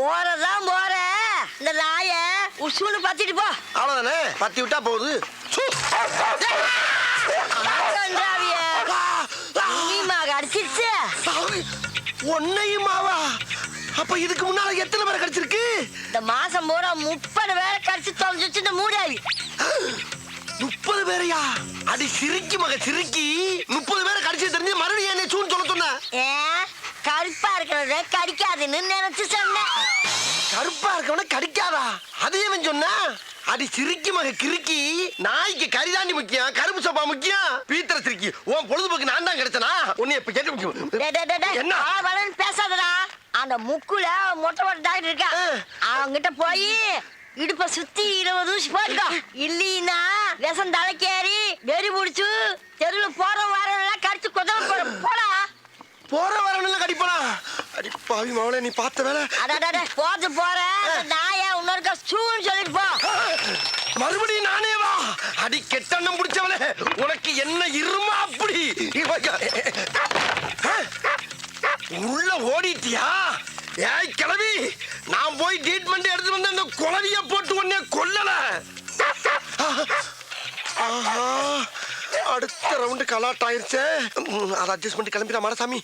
போறதான் போற இந்த நாய உசுன்னு பத்திட்டு போ. அவ்வளவுதானே, பத்தி விட்டா போகுது. அடிச்சிருச்சு ஒன்னையுமாவா? அப்ப இதுக்கு முன்னால எத்தனை பேரை கடிச்சிருக்கு? இந்த மாசம் பூரா 30 பேரை கடிச்சு தொலைஞ்சிச்சு இந்த மூடாவி. 30 பேரையா? அடி சிரிக்கி மக சிரிக்கி. 30 பேரை கடிச்சு தெரிஞ்சு மறுபடியும் என்ன சூன்னு சொல்ல சொன்ன? கருப்பா இருக்கிறத கடிக்காதுன்னு நினைச்சு சொன்னேன். கருப்பா இருக்கவன கடிக்காதா? அதையும் சொன்ன? அடி சிரிக்கி மக கிறுக்கி. நாய்க்கு கரிதாண்டி முக்கியம், கருப்பு சோப்பா முக்கியம். பீத்தர சிரிக்கி. உன் பொழுதுபோக்கு நான் தான் கிடைச்சனா? உன்னை இப்ப கேட்க முக்கியம். என்ன பேசாதடா. அந்த முக்குல மொட்டை மொட்டை டாக்டர் இருக்கா, அவங்கிட்ட போய் இடுப்ப சுத்தி 20 ஊசி போட்டுக்கோ. இல்லீன்னா விஷம் தலைக்கேறி வெறி முடிச்சு தெருவுல போற வாரம் கடிச்சு கொதவ போடா. போற வரணும் கடிப்பனா? அடி பாவி மவளே, நீ பார்த்த வேலை. அடடட போது போற நாயா இன்னொருக்கா சூன்னு சொல்லிட்டு போ. மறுபடியும் நானே வா? அடி கெட்டண்ணம் பிடிச்சவளே, உனக்கு என்ன இருமா அப்படி? உள்ள ஓடிட்டியா? ஏய் கிளவி, நான் போய் ட்ரீட்மெண்ட் எடுத்து வந்து அந்த குளவிய போட்டு உன்னை கொல்லல. அடுத்த ரவுண்டு கலாட் ஆயிருச்சே. அதை அட்ஜஸ்ட் பண்ணி கிளம்பிடா மாடசாமி.